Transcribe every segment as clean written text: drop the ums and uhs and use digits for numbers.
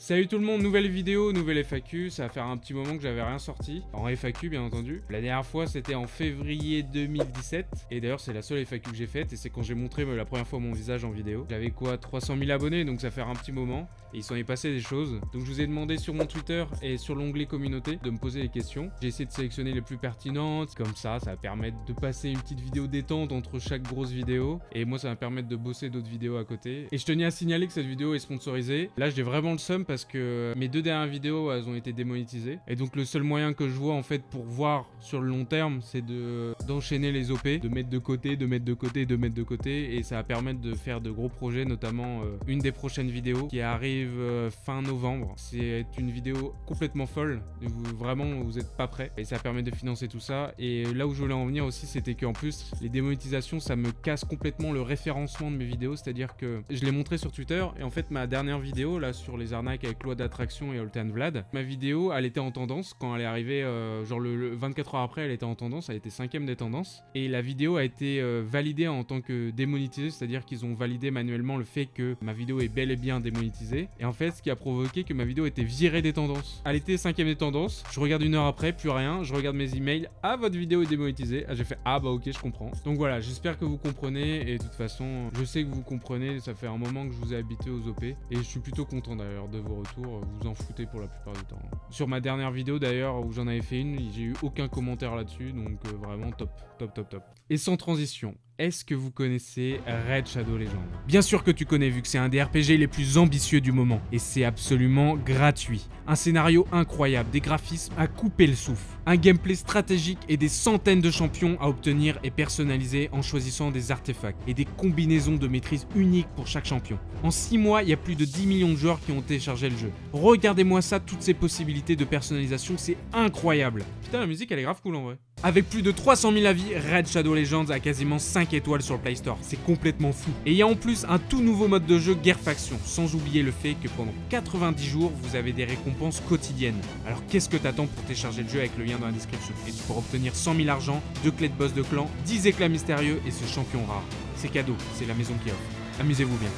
Salut tout le monde, nouvelle vidéo, nouvelle FAQ, ça va faire un petit moment que j'avais rien sorti, en FAQ bien entendu. La dernière fois c'était en février 2017, et d'ailleurs c'est la seule FAQ que j'ai faite, et c'est quand j'ai montré la première fois mon visage en vidéo. J'avais quoi, 300 000 abonnés, donc ça fait un petit moment, et il s'en est passé des choses. Donc je vous ai demandé sur mon Twitter et sur l'onglet communauté de me poser des questions. J'ai essayé de sélectionner les plus pertinentes, comme ça va permettre de passer une petite vidéo détente entre chaque grosse vidéo, et moi ça va me permettre de bosser d'autres vidéos à côté. Et je tenais à signaler que cette vidéo est sponsorisée. Là j'ai vraiment le seum parce que mes deux dernières vidéos elles ont été démonétisées, et donc le seul moyen que je vois en fait pour voir sur le long terme c'est d'enchaîner les OP, de mettre de côté, de mettre de côté, de mettre de côté, et ça va permettre de faire de gros projets, notamment une des prochaines vidéos qui arrive fin novembre. C'est une vidéo complètement folle, vous êtes pas prêts, et ça permet de financer tout ça. Et là où je voulais en venir aussi, c'était qu'en plus les démonétisations ça me casse complètement le référencement de mes vidéos, c'est-à-dire que je l'ai montré sur Twitter, et en fait ma dernière vidéo là sur les arnaques avec loi d'attraction et Oltan Vlad, ma vidéo elle était en tendance quand elle est arrivée, genre le 24 heures après elle était en tendance, elle était 5ème des tendances, et la vidéo a été validée en tant que démonétisée, c'est-à-dire qu'ils ont validé manuellement le fait que ma vidéo est bel et bien démonétisée, et en fait ce qui a provoqué que ma vidéo était virée des tendances. Elle était 5ème des tendances, je regarde une heure après, plus rien, je regarde mes emails, ah votre vidéo est démonétisée, j'ai fait ah bah ok je comprends. Donc voilà, j'espère que vous comprenez, et de toute façon je sais que vous comprenez, ça fait un moment que je vous ai habitué aux OP, et je suis plutôt content d'ailleurs de vos retours, vous en foutez pour la plupart du temps. Sur ma dernière vidéo d'ailleurs où j'en avais fait une, j'ai eu aucun commentaire là-dessus, donc vraiment top, top, top, top. Et sans transition, est-ce que vous connaissez Raid Shadow Legends? Bien sûr que tu connais, vu que c'est un des RPG les plus ambitieux du moment, et c'est absolument gratuit. Un scénario incroyable, des graphismes à couper le souffle, un gameplay stratégique et des centaines de champions à obtenir et personnaliser en choisissant des artefacts et des combinaisons de maîtrise uniques pour chaque champion. En 6 mois, il y a plus de 10 millions de joueurs qui ont téléchargé le jeu. Regardez-moi ça, toutes ces possibilités de personnalisation, c'est incroyable. Putain, la musique elle est grave cool en vrai. Avec plus de 300 000 avis, Raid Shadow Legends a quasiment 5 étoiles sur le Play Store, c'est complètement fou. Et il y a en plus un tout nouveau mode de jeu Guerre Faction, sans oublier le fait que pendant 90 jours, vous avez des récompenses quotidiennes. Alors qu'est-ce que t'attends pour télécharger le jeu avec le lien dans la description? Et tu pourras obtenir 100 000 argent, 2 clés de boss de clan, 10 éclats mystérieux et ce champion rare. C'est cadeau, c'est la maison qui offre. Amusez-vous bien.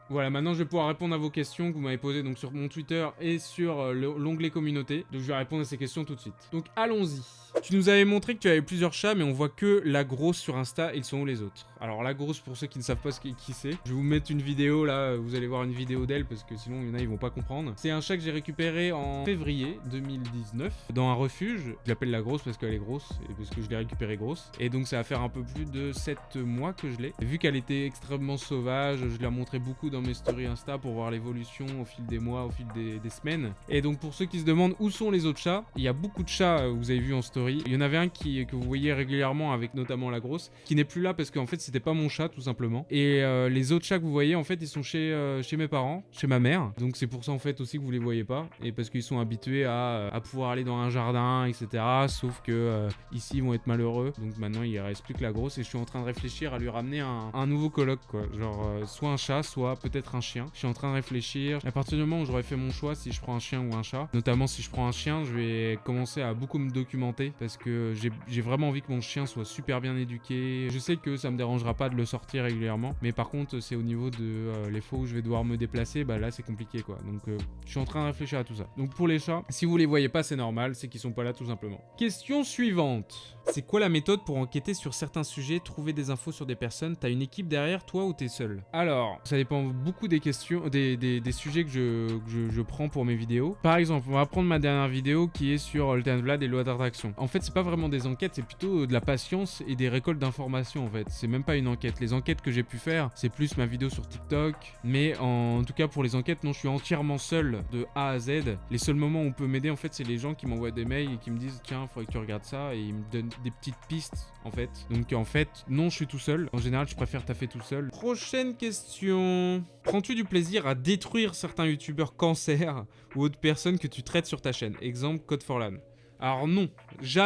Voilà, maintenant je vais pouvoir répondre à vos questions que vous m'avez posées donc sur mon Twitter et sur l'onglet communauté. Donc je vais répondre à ces questions tout de suite. Donc allons-y. Tu nous avais montré que tu avais plusieurs chats, mais on voit que la grosse sur Insta. Ils sont où les autres? Alors la grosse, pour ceux qui ne savent pas qui c'est, je vais vous mettre une vidéo là, vous allez voir une vidéo d'elle parce que sinon il y en a ils vont pas comprendre. C'est un chat que j'ai récupéré en février 2019 dans un refuge. Je l'appelle la grosse parce qu'elle est grosse et parce que je l'ai récupérée grosse. Et donc ça va faire un peu plus de 7 mois que je l'ai. Vu qu'elle était extrêmement sauvage, je la montrais beaucoup dans mes stories Insta pour voir l'évolution au fil des mois, au fil des semaines. Et donc pour ceux qui se demandent où sont les autres chats, il y a beaucoup de chats, vous avez vu en story. Il y en avait un que vous voyez régulièrement avec notamment la grosse, qui n'est plus là parce qu'en fait c'était pas mon chat tout simplement. Et les autres chats que vous voyez en fait ils sont chez mes parents, chez ma mère. Donc c'est pour ça en fait aussi que vous les voyez pas. Et parce qu'ils sont habitués à pouvoir aller dans un jardin, etc. Sauf que ici ils vont être malheureux. Donc maintenant il reste plus que la grosse et je suis en train de réfléchir à lui ramener un nouveau coloc quoi. Genre soit un chat, soit peut-être un chien. Je suis en train de réfléchir. À partir du moment où j'aurai fait mon choix si je prends un chien ou un chat. Notamment si je prends un chien, je vais commencer à beaucoup me documenter parce que j'ai vraiment envie que mon chien soit super bien éduqué. Je sais que ça me dérangera pas de le sortir régulièrement, mais par contre c'est au niveau de les fois où je vais devoir me déplacer, bah là c'est compliqué quoi. Donc je suis en train de réfléchir à tout ça. Donc pour les chats, si vous les voyez pas c'est normal, c'est qu'ils sont pas là tout simplement. Question suivante. C'est quoi la méthode pour enquêter sur certains sujets, trouver des infos sur des personnes? T'as une équipe derrière toi ou t'es seul? Alors, ça dépend beaucoup des questions, des sujets que je prends pour mes vidéos. Par exemple, on va prendre ma dernière vidéo qui est sur Oltan Vlad et loi d'attraction. En fait, c'est pas vraiment des enquêtes, c'est plutôt de la patience et des récoltes d'informations en fait. C'est même pas une enquête. Les enquêtes que j'ai pu faire, c'est plus ma vidéo sur TikTok. Mais en tout cas, pour les enquêtes, non, je suis entièrement seul de A à Z. Les seuls moments où on peut m'aider en fait, c'est les gens qui m'envoient des mails et qui me disent tiens, faudrait que tu regardes ça, et ils me donnent des petites pistes en fait. Donc en fait, non, je suis tout seul. En général, je préfère taffer tout seul. Prochaine question. Prends-tu du plaisir à détruire certains youtubeurs cancer ou autres personnes que tu traites sur ta chaîne? Exemple, Code for Lan. Alors non, j'ai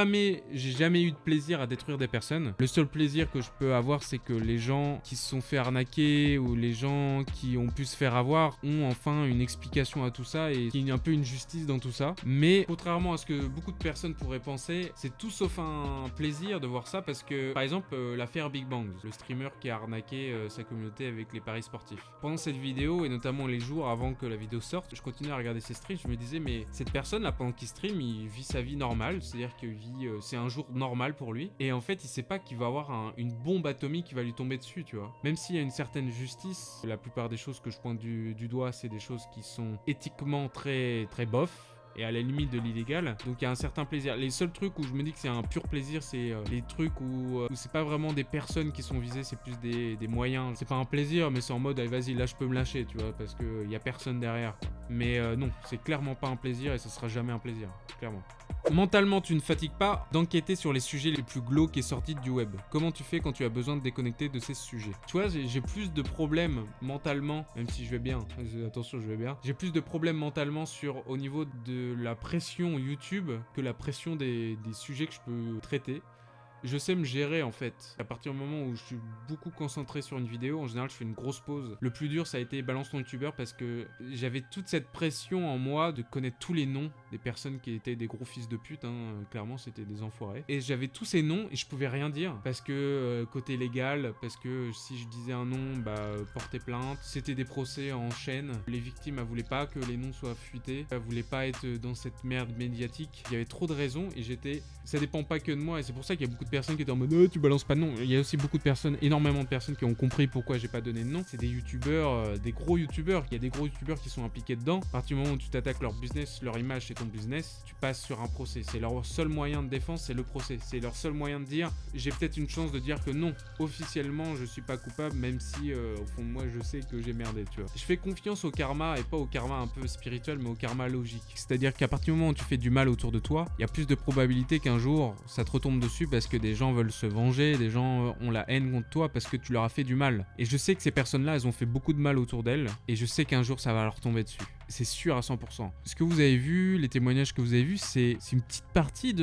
jamais eu de plaisir à détruire des personnes. Le seul plaisir que je peux avoir, c'est que les gens qui se sont fait arnaquer ou les gens qui ont pu se faire avoir ont enfin une explication à tout ça et qu'il y a un peu une justice dans tout ça. Mais contrairement à ce que beaucoup de personnes pourraient penser, c'est tout sauf un plaisir de voir ça parce que, par exemple, l'affaire Big Bang, le streamer qui a arnaqué sa communauté avec les paris sportifs. Pendant cette vidéo et notamment les jours avant que la vidéo sorte, je continuais à regarder ses streams, je me disais mais cette personne là pendant qu'il stream, il vit sa vie normale, c'est-à-dire que c'est un jour normal pour lui et en fait il sait pas qu'il va avoir une bombe atomique qui va lui tomber dessus, tu vois. Même s'il y a une certaine justice, la plupart des choses que je pointe du doigt, c'est des choses qui sont éthiquement très très bof et à la limite de l'illégal, donc il y a un certain plaisir. Les seuls trucs où je me dis que c'est un pur plaisir, c'est les trucs où c'est pas vraiment des personnes qui sont visées, c'est plus des moyens. C'est pas un plaisir, mais c'est en mode allez vas-y là je peux me lâcher, tu vois, parce que y a personne derrière quoi. Mais non, c'est clairement pas un plaisir et ça sera jamais un plaisir, clairement. Mentalement, tu ne fatigues pas d'enquêter sur les sujets les plus glauques et sordides du web. Comment tu fais quand tu as besoin de déconnecter de ces sujets? Tu vois, j'ai plus de problèmes mentalement, même si je vais bien, attention je vais bien, j'ai plus de problèmes mentalement au niveau de la pression YouTube que la pression des sujets que je peux traiter. Je sais me gérer en fait. À partir du moment où je suis beaucoup concentré sur une vidéo, en général je fais une grosse pause. Le plus dur ça a été balance ton youtubeur parce que j'avais toute cette pression en moi de connaître tous les noms des personnes qui étaient des gros fils de pute, hein. Clairement c'était des enfoirés. Et j'avais tous ces noms et je pouvais rien dire parce que côté légal, parce que si je disais un nom, porter plainte. C'était des procès en chaîne. Les victimes elles voulaient pas que les noms soient fuités, elles voulaient pas être dans cette merde médiatique. Il y avait trop de raisons et ça dépend pas que de moi et c'est pour ça qu'il y a beaucoup de personnes qui étaient en mode tu balances pas de nom. Il y a aussi beaucoup de personnes, énormément de personnes qui ont compris pourquoi j'ai pas donné de nom. C'est des youtubeurs, des gros youtubeurs. Il y a des gros youtubeurs qui sont impliqués dedans. À partir du moment où tu t'attaques leur business, leur image c'est ton business, tu passes sur un procès. C'est leur seul moyen de défense, c'est le procès. C'est leur seul moyen de dire j'ai peut-être une chance de dire que non, officiellement je suis pas coupable, même si au fond de moi je sais que j'ai merdé, tu vois. Je fais confiance au karma et pas au karma un peu spirituel, mais au karma logique. C'est-à-dire qu'à partir du moment où tu fais du mal autour de toi, il y a plus de probabilité qu'un jour ça te retombe dessus parce que des gens veulent se venger, des gens ont la haine contre toi parce que tu leur as fait du mal. Et je sais que ces personnes-là, elles ont fait beaucoup de mal autour d'elles et je sais qu'un jour ça va leur tomber dessus. C'est sûr à 100%. Ce que vous avez vu, les témoignages que vous avez vus, c'est une petite partie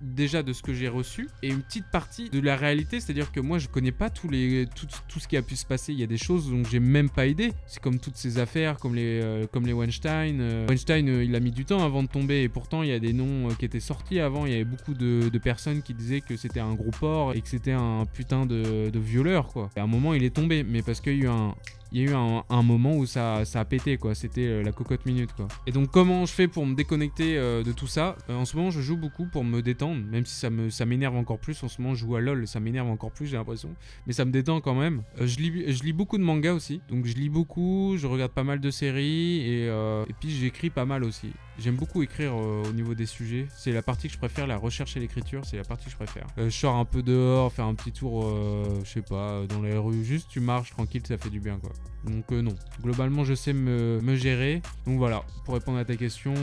déjà de ce que j'ai reçu et une petite partie de la réalité, c'est-à-dire que moi je connais pas tout ce qui a pu se passer. Il y a des choses dont j'ai même pas idée. C'est comme toutes ces affaires, comme les Weinstein. Weinstein, il a mis du temps avant de tomber et pourtant il y a des noms qui étaient sortis avant. Il y avait beaucoup de personnes qui disaient que c'était un gros porc et que c'était un putain de violeur quoi. Et à un moment il est tombé, mais parce qu'il y a eu un moment où ça a pété quoi, c'était la cocotte minute quoi. Et donc comment je fais pour me déconnecter de tout ça? En ce moment je joue beaucoup pour me détendre, même si ça m'énerve encore plus. En ce moment je joue à LoL, ça m'énerve encore plus j'ai l'impression, mais ça me détend quand même. Je lis beaucoup de mangas aussi, donc je lis beaucoup, je regarde pas mal de séries et puis j'écris pas mal aussi. J'aime beaucoup écrire au niveau des sujets, c'est la partie que je préfère, la recherche et l'écriture, c'est la partie que je préfère. Je sors un peu dehors, faire un petit tour, je sais pas, dans les rues, juste tu marches tranquille, ça fait du bien quoi. Donc non, globalement je sais me gérer. Donc voilà, pour répondre à ta question,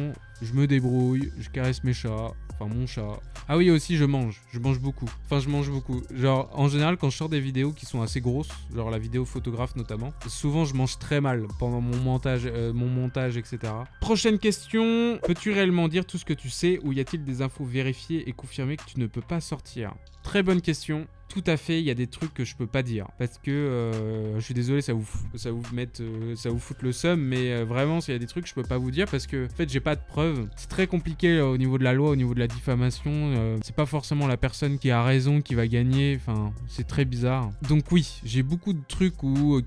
je me débrouille, je caresse mes chats, enfin mon chat. Ah oui aussi je mange beaucoup. Enfin je mange beaucoup. Genre en général quand je sors des vidéos qui sont assez grosses, genre la vidéo photographe notamment, souvent je mange très mal pendant mon montage etc. Prochaine question, peux-tu réellement dire tout ce que tu sais ou y a-t-il des infos vérifiées et confirmées que tu ne peux pas sortir? Très bonne question. Tout à fait, il y a des trucs que je peux pas dire parce que je suis désolé, ça vous fout le seum, mais vraiment, il y a des trucs que je peux pas vous dire parce que en fait, j'ai pas de preuves. C'est très compliqué au niveau de la loi, au niveau de la diffamation. C'est pas forcément la personne qui a raison qui va gagner. Enfin, c'est très bizarre. Donc oui, j'ai beaucoup de trucs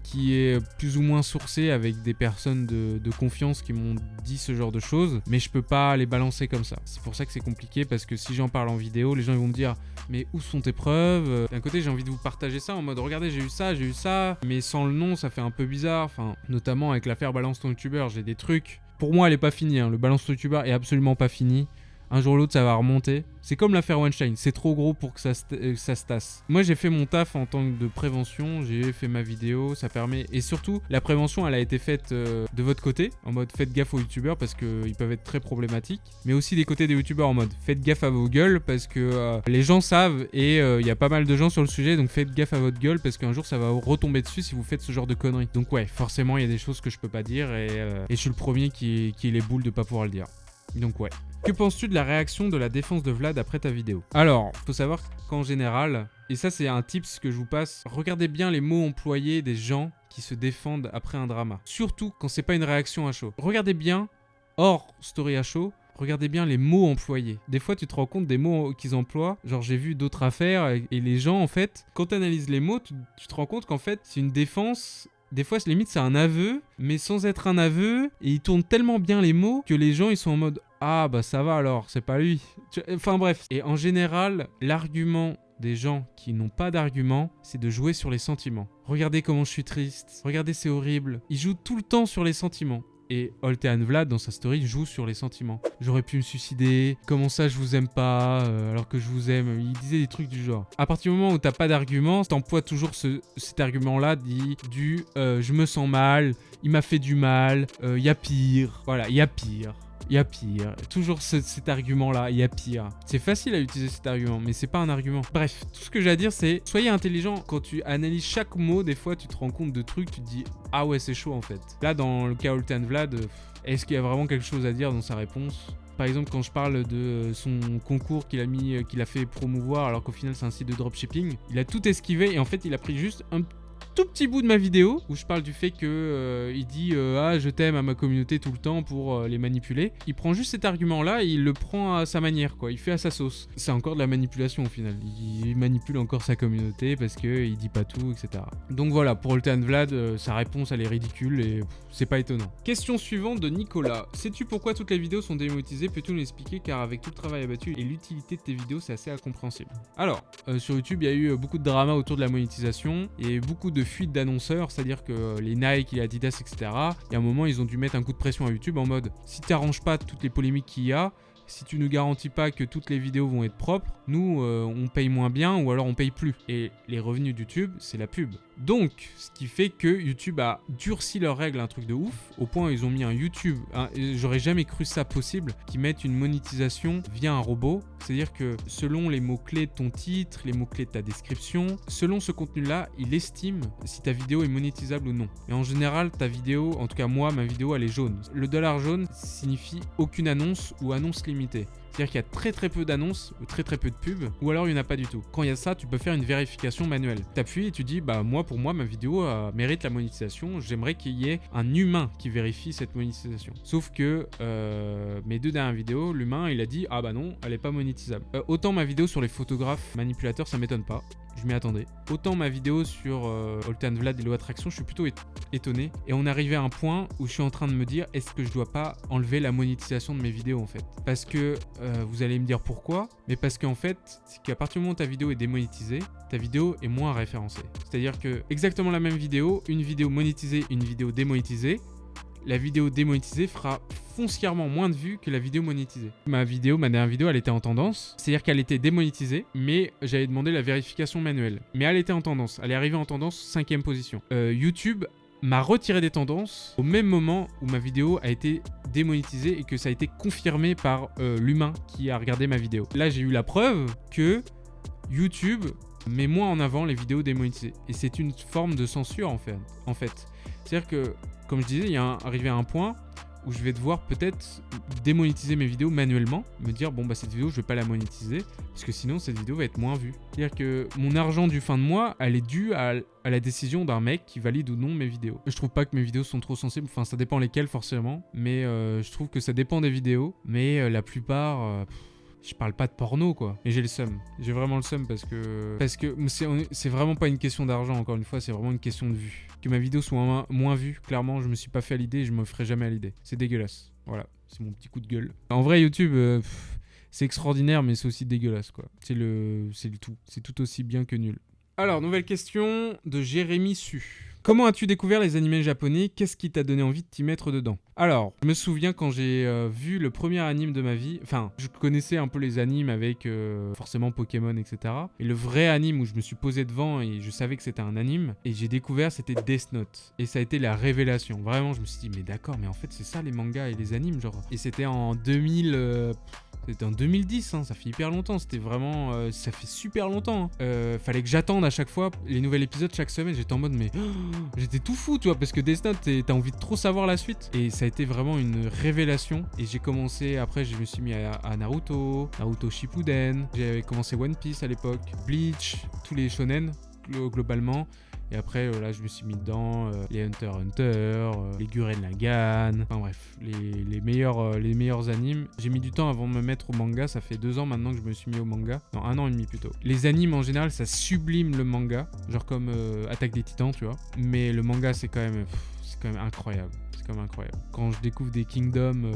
qui est plus ou moins sourcé avec des personnes de confiance qui m'ont dit ce genre de choses, mais je peux pas les balancer comme ça. C'est pour ça que c'est compliqué parce que si j'en parle en vidéo, les gens ils vont me dire mais où sont tes preuves? D'un côté j'ai envie de vous partager ça en mode regardez j'ai eu ça, mais sans le nom ça fait un peu bizarre, enfin notamment avec l'affaire Balance ton youtubeur, j'ai des trucs, pour moi elle est pas finie, hein. Le Balance ton youtubeur est absolument pas fini, un jour ou l'autre ça va remonter. C'est comme l'affaire Weinstein, c'est trop gros pour que ça se tasse. Moi j'ai fait mon taf en tant que de prévention, j'ai fait ma vidéo, ça permet... Et surtout, la prévention elle a été faite de votre côté, en mode faites gaffe aux youtubeurs parce qu'ils peuvent être très problématiques, mais aussi des côtés des youtubeurs en mode faites gaffe à vos gueules parce que les gens savent et il y a pas mal de gens sur le sujet, donc faites gaffe à votre gueule parce qu'un jour ça va vous retomber dessus si vous faites ce genre de conneries. Donc ouais, forcément il y a des choses que je peux pas dire et je suis le premier qui ait les boules de pas pouvoir le dire. Donc ouais. Que penses-tu de la réaction de la défense de Vlad après ta vidéo? Alors, faut savoir qu'en général, et ça c'est un tips que je vous passe, regardez bien les mots employés des gens qui se défendent après un drama. Surtout quand c'est pas une réaction à chaud. Regardez bien, hors story à chaud, regardez bien les mots employés. Des fois, tu te rends compte des mots qu'ils emploient. Genre, j'ai vu d'autres affaires et les gens, en fait, quand tu analyses les mots, tu te rends compte qu'en fait, c'est une défense. Des fois, limite, c'est un aveu, mais sans être un aveu. Et ils tournent tellement bien les mots que les gens, ils sont en mode « Ah, bah ça va alors, c'est pas lui. » Enfin bref. Et en général, l'argument des gens qui n'ont pas d'argument, c'est de jouer sur les sentiments. Regardez comment je suis triste. Regardez, c'est horrible. Ils jouent tout le temps sur les sentiments. Et Oltean Vlad, dans sa story, joue sur les sentiments. J'aurais pu me suicider, comment ça je vous aime pas, alors que je vous aime. Il disait des trucs du genre. À partir du moment où t'as pas d'argument, t'emploies toujours cet argument-là du je me sens mal, il m'a fait du mal, il y a pire. Voilà, il y a pire. Il y a pire. Toujours cet argument-là, il y a pire. C'est facile à utiliser cet argument, mais c'est pas un argument. Bref, tout ce que j'ai à dire, c'est soyez intelligent. Quand tu analyses chaque mot, des fois, tu te rends compte de trucs, tu te dis « Ah ouais, c'est chaud en fait ». Là, dans le cas Oltean Vlad, est-ce qu'il y a vraiment quelque chose à dire dans sa réponse ? Par exemple, quand je parle de son concours qu'il a fait promouvoir, alors qu'au final, c'est un site de dropshipping, il a tout esquivé et en fait, il a pris juste un tout petit bout de ma vidéo où je parle du fait que il dit ah je t'aime à ma communauté tout le temps pour les manipuler. Il prend juste cet argument là et il le prend à sa manière quoi, il fait à sa sauce. C'est encore de la manipulation au final, il manipule encore sa communauté parce que il dit pas tout, etc. Donc voilà, pour Oltean Vlad, sa réponse elle est ridicule et c'est pas étonnant. Question suivante de Nicolas. Sais-tu pourquoi toutes les vidéos sont démonétisées? Peux-tu nous l'expliquer, car avec tout le travail abattu et l'utilité de tes vidéos c'est assez incompréhensible. Alors sur YouTube il y a eu beaucoup de drama autour de la monétisation et beaucoup de fuite d'annonceurs, c'est-à-dire que les Nike, les Adidas, etc. Il y a un moment, ils ont dû mettre un coup de pression à YouTube en mode si tu n'arranges pas toutes les polémiques qu'il y a, si tu ne garantis pas que toutes les vidéos vont être propres, nous, on paye moins bien ou alors on paye plus. Et les revenus de YouTube, c'est la pub. Donc, ce qui fait que YouTube a durci leurs règles, un truc de ouf, au point où ils ont mis un YouTube, j'aurais jamais cru ça possible, qu'ils mettent une monétisation via un robot. C'est-à-dire que selon les mots-clés de ton titre, les mots-clés de ta description, selon ce contenu-là, il estime si ta vidéo est monétisable ou non. Et en général, ta vidéo, en tout cas moi, ma vidéo, elle est jaune. Le dollar jaune signifie aucune annonce ou annonce limitée. C'est-à-dire qu'il y a très peu d'annonces, ou très peu de pubs, ou alors il n'y en a pas du tout. Quand il y a ça, tu peux faire une vérification manuelle. Tu appuies et tu dis, bah moi, pour moi, ma vidéo mérite la monétisation, j'aimerais qu'il y ait un humain qui vérifie cette monétisation. Sauf que mes 2 dernières vidéos, l'humain, il a dit, ah bah non, elle n'est pas monétisable. Autant ma vidéo sur les photographes manipulateurs, ça m'étonne pas. Je m'y attendais. Autant ma vidéo sur Oltean Vlad et Low Attraction, je suis plutôt étonné. Et on est arrivé à un point où je suis en train de me dire, est-ce que je dois pas enlever la monétisation de mes vidéos en fait? Parce que vous allez me dire pourquoi, mais parce qu'en fait, c'est qu'à partir du moment où ta vidéo est démonétisée, ta vidéo est moins référencée. C'est-à-dire que exactement la même vidéo, une vidéo monétisée, une vidéo démonétisée, la vidéo démonétisée fera foncièrement moins de vues que la vidéo monétisée. Ma dernière vidéo, elle était en tendance. C'est-à-dire qu'elle était démonétisée, mais j'avais demandé la vérification manuelle. Mais elle était en tendance. Elle est arrivée en tendance 5e position. YouTube m'a retiré des tendances au même moment où ma vidéo a été démonétisée et que ça a été confirmé par l'humain qui a regardé ma vidéo. Là, j'ai eu la preuve que YouTube met moins en avant les vidéos démonétisées. Et c'est une forme de censure en fait. C'est-à-dire que, comme je disais, il y a arrivé à un point où je vais devoir peut-être démonétiser mes vidéos manuellement, me dire bon bah cette vidéo je vais pas la monétiser parce que sinon cette vidéo va être moins vue. C'est-à-dire que mon argent du fin de mois, elle est due à la décision d'un mec qui valide ou non mes vidéos. Je trouve pas que mes vidéos sont trop sensibles, enfin ça dépend lesquelles forcément, mais je trouve que ça dépend des vidéos, mais la plupart... je parle pas de porno quoi, et j'ai le seum. J'ai vraiment le seum parce que c'est vraiment pas une question d'argent, encore une fois, c'est vraiment une question de vue. Que ma vidéo soit moins vue, clairement, je me suis pas fait à l'idée et je me ferai jamais à l'idée. C'est dégueulasse. Voilà, c'est mon petit coup de gueule. En vrai, YouTube, c'est extraordinaire, mais c'est aussi dégueulasse quoi. C'est le tout. C'est tout aussi bien que nul. Alors, nouvelle question de Jérémy Su. Comment as-tu découvert les animés japonais? Qu'est-ce qui t'a donné envie de t'y mettre dedans? Alors, je me souviens quand j'ai vu le premier anime de ma vie, enfin, je connaissais un peu les animes avec forcément Pokémon, etc. Et le vrai anime où je me suis posé devant et je savais que c'était un anime, et j'ai découvert, c'était Death Note. Et ça a été la révélation. Vraiment, je me suis dit, mais d'accord, mais en fait, c'est ça les mangas et les animes, genre. Et c'était en 2000... C'était en 2010, hein, ça fait hyper longtemps. C'était vraiment... ça fait super longtemps. Hein. Fallait que j'attende à chaque fois les nouveaux épisodes chaque semaine. J'étais en mode, mais j'étais tout fou, tu vois, parce que Death Note, t'as envie de trop savoir la suite. Et ça a été vraiment une révélation. Et j'ai commencé, après, je me suis mis à Naruto Shippuden. J'avais commencé One Piece à l'époque, Bleach, tous les shonen globalement. Et après, là, je me suis mis dedans, les Hunter x Hunter, les Gurren Lagann, enfin bref, les meilleurs animes. J'ai mis du temps avant de me mettre au manga, ça fait 2 ans maintenant que je me suis mis au manga. Non, 1 an et demi plutôt. Les animes, en général, ça sublime le manga, genre comme Attaque des Titans, tu vois. Mais le manga, c'est quand même incroyable. Incroyable. Quand je découvre des Kingdom,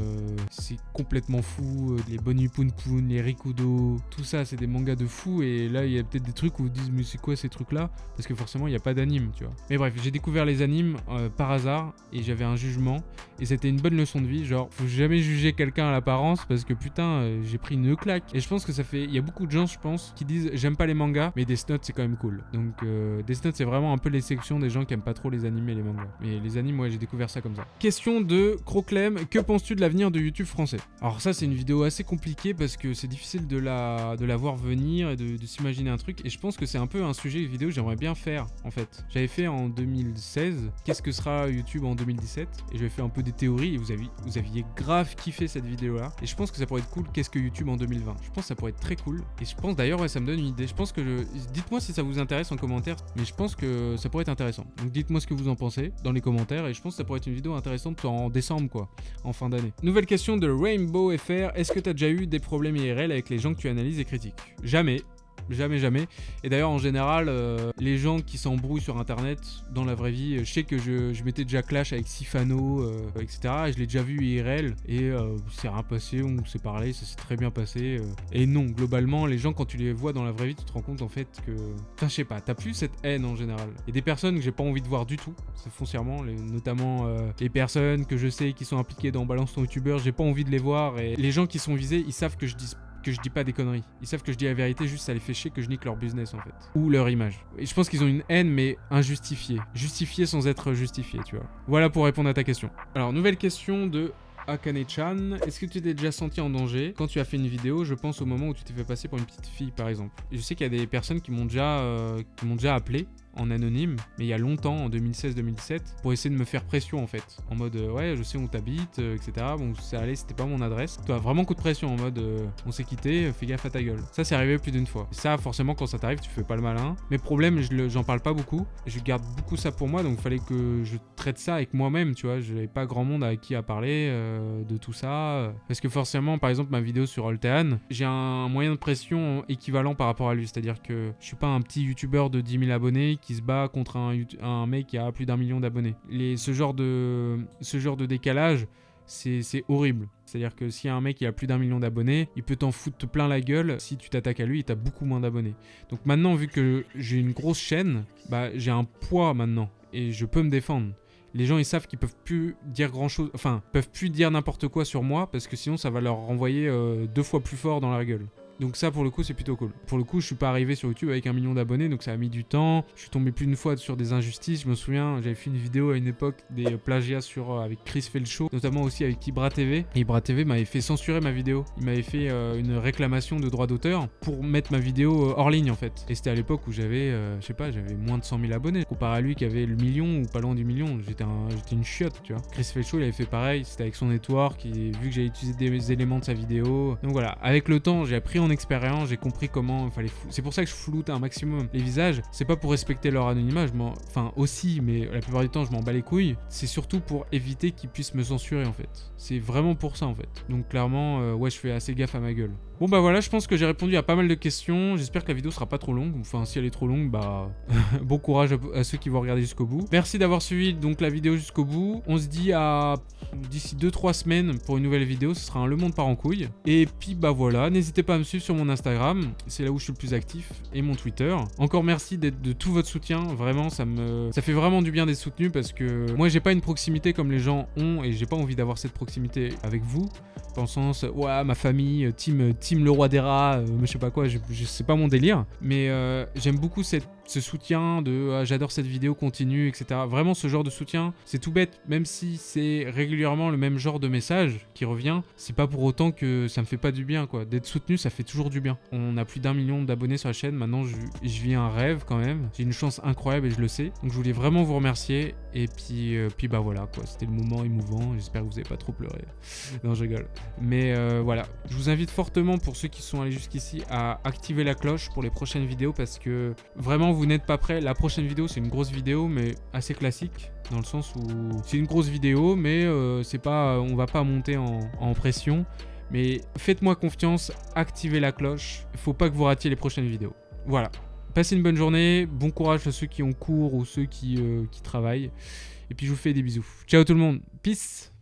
c'est complètement fou. Les Boni Pun Pun, les Rikudo, tout ça, c'est des mangas de fou. Et là, il y a peut-être des trucs où vous disent, mais c'est quoi ces trucs-là? Parce que forcément, il n'y a pas d'anime, tu vois. Mais bref, j'ai découvert les animes par hasard et j'avais un jugement. Et c'était une bonne leçon de vie. Genre, faut jamais juger quelqu'un à l'apparence parce que putain, j'ai pris une claque. Et je pense que il y a beaucoup de gens, je pense, qui disent, j'aime pas les mangas, mais Death Note, c'est quand même cool. Donc, Death Note, c'est vraiment un peu l'exception des gens qui aiment pas trop les animés et les mangas. Mais les animes, ouais, j'ai découvert ça comme ça. Question de Croclem, que penses-tu de l'avenir de YouTube français? Alors ça, c'est une vidéo assez compliquée parce que c'est difficile de la voir venir et de s'imaginer un truc. Et je pense que c'est un peu un sujet vidéo que j'aimerais bien faire en fait. J'avais fait en 2016, qu'est-ce que sera YouTube en 2017? Et j'avais fait un peu des théories et vous aviez grave kiffé cette vidéo là. Et je pense que ça pourrait être cool, qu'est-ce que YouTube en 2020? Je pense que ça pourrait être très cool. Et je pense d'ailleurs, ouais, ça me donne une idée. Je pense que dites-moi si ça vous intéresse en commentaire. Mais je pense que ça pourrait être intéressant. Donc dites-moi ce que vous en pensez dans les commentaires. Et je pense que ça pourrait être une vidéo intéressante en décembre quoi, en fin d'année. Nouvelle question de Rainbow FR, est-ce que tu as déjà eu des problèmes IRL avec les gens que tu analyses et critiques? Jamais. Jamais. Et d'ailleurs, en général, les gens qui s'embrouillent sur internet, dans la vraie vie, je sais que je m'étais déjà clash avec Sifano, etc. Et je l'ai déjà vu IRL. Et c'est rien passé, on s'est parlé, ça s'est très bien passé. Et non, globalement, les gens, quand tu les vois dans la vraie vie, tu te rends compte en fait que. Enfin, je sais pas, t'as plus cette haine en général. Il y a des personnes que j'ai pas envie de voir du tout, c'est foncièrement, notamment les personnes que je sais qui sont impliquées dans Balance ton youtubeur, j'ai pas envie de les voir. Et les gens qui sont visés, ils savent que je dis pas des conneries. Ils savent que je dis la vérité, juste ça les fait chier que je nique leur business en fait. Ou leur image. Et je pense qu'ils ont une haine mais injustifiée. Justifiée sans être justifiée, tu vois. Voilà pour répondre à ta question. Alors, nouvelle question de Akane-chan, est-ce que tu t'es déjà senti en danger quand tu as fait une vidéo? Je pense au moment où tu t'es fait passer pour une petite fille par exemple. Et je sais qu'il y a des personnes qui m'ont déjà appelé en anonyme, mais il y a longtemps, en 2016-2017, pour essayer de me faire pression en fait. En mode, ouais, je sais où t'habites, etc. Bon, ça allait, c'était pas mon adresse. Toi, vraiment coup de pression, en mode, on s'est quitté, fais gaffe à ta gueule. Ça, c'est arrivé plus d'une fois. Et ça, forcément, quand ça t'arrive, tu fais pas le malin. Mes problèmes, j'en parle pas beaucoup. Je garde beaucoup ça pour moi, donc il fallait que je traite ça avec moi-même, tu vois. J'avais pas grand monde avec qui à parler de tout ça. Parce que forcément, par exemple, ma vidéo sur Oltean, j'ai un moyen de pression équivalent par rapport à lui. C'est-à-dire que je suis pas un petit youtubeur de 10 000 abonnés qui se bat contre un mec qui a plus d'1 million d'abonnés. Ce genre de décalage, c'est horrible. C'est-à-dire que s'il y a un mec qui a plus d'1 million d'abonnés, il peut t'en foutre plein la gueule. Si tu t'attaques à lui, il t'a beaucoup moins d'abonnés. Donc maintenant, vu que j'ai une grosse chaîne, bah j'ai un poids maintenant et je peux me défendre. Les gens, ils savent qu'ils peuvent plus dire grand-chose, enfin, peuvent plus dire n'importe quoi sur moi parce que sinon ça va leur renvoyer 2 fois plus fort dans la gueule. Donc ça, pour le coup, c'est plutôt cool. Pour le coup, je suis pas arrivé sur YouTube avec 1 million d'abonnés, donc ça a mis du temps. Je suis tombé plus d'une fois sur des injustices. Je me souviens, j'avais fait une vidéo à une époque des plagiats avec Chris Felcho, notamment aussi avec Ibra TV. Et Ibra TV m'avait fait censurer ma vidéo. Il m'avait fait une réclamation de droit d'auteur pour mettre ma vidéo hors ligne en fait. Et c'était à l'époque où j'avais, j'avais moins de 100 000 abonnés. Comparé à lui qui avait le million ou pas loin du million, j'étais une chiotte, tu vois. Chris Felcho, il avait fait pareil. C'était avec son network. Et vu que j'avais utilisé des éléments de sa vidéo. Donc voilà, avec le temps, j'ai appris en expérience, j'ai compris comment il fallait c'est pour ça que je floute un maximum les visages. C'est pas pour respecter leur anonymat, enfin aussi, mais la plupart du temps je m'en bats les couilles. C'est surtout pour éviter qu'ils puissent me censurer en fait. C'est vraiment pour ça en fait. Donc clairement, ouais, je fais assez gaffe à ma gueule. Bon bah voilà, je pense que j'ai répondu à pas mal de questions. J'espère que la vidéo sera pas trop longue. Enfin, si elle est trop longue, bah bon courage à ceux qui vont regarder jusqu'au bout. Merci d'avoir suivi donc la vidéo jusqu'au bout. On se dit à d'ici 2-3 semaines pour une nouvelle vidéo. Ce sera un Le Monde part en couille. Et puis bah voilà, n'hésitez pas à me suivre sur mon Instagram. C'est là où je suis le plus actif. Et mon Twitter. Encore merci de tout votre soutien. Vraiment, ça fait vraiment du bien d'être soutenu parce que moi j'ai pas une proximité comme les gens ont et j'ai pas envie d'avoir cette proximité avec vous. Dans le sens, ouais, ma famille, team team le roi des rats, je sais pas quoi, c'est pas mon délire. Mais j'aime beaucoup ce soutien de j'adore cette vidéo, continue, etc. Vraiment ce genre de soutien, c'est tout bête, même si c'est régulièrement le même genre de message qui revient, c'est pas pour autant que ça me fait pas du bien quoi. D'être soutenu, ça fait toujours du bien. On a plus d'1 million d'abonnés sur la chaîne, maintenant je vis un rêve quand même. J'ai une chance incroyable et je le sais. Donc je voulais vraiment vous remercier et puis bah voilà quoi, c'était le moment émouvant, j'espère que vous avez pas trop pleuré. Non, je rigole. Mais voilà, je vous invite fortement pour ceux qui sont allés jusqu'ici à activer la cloche pour les prochaines vidéos parce que vraiment vous n'êtes pas prêts. La prochaine vidéo c'est une grosse vidéo mais assez classique dans le sens où c'est une grosse vidéo mais c'est pas, on va pas monter en pression. Mais faites-moi confiance, activez la cloche, faut pas que vous ratiez les prochaines vidéos. Voilà. Passez une bonne journée, bon courage à ceux qui ont cours ou ceux qui travaillent. Et puis je vous fais des bisous. Ciao tout le monde, peace.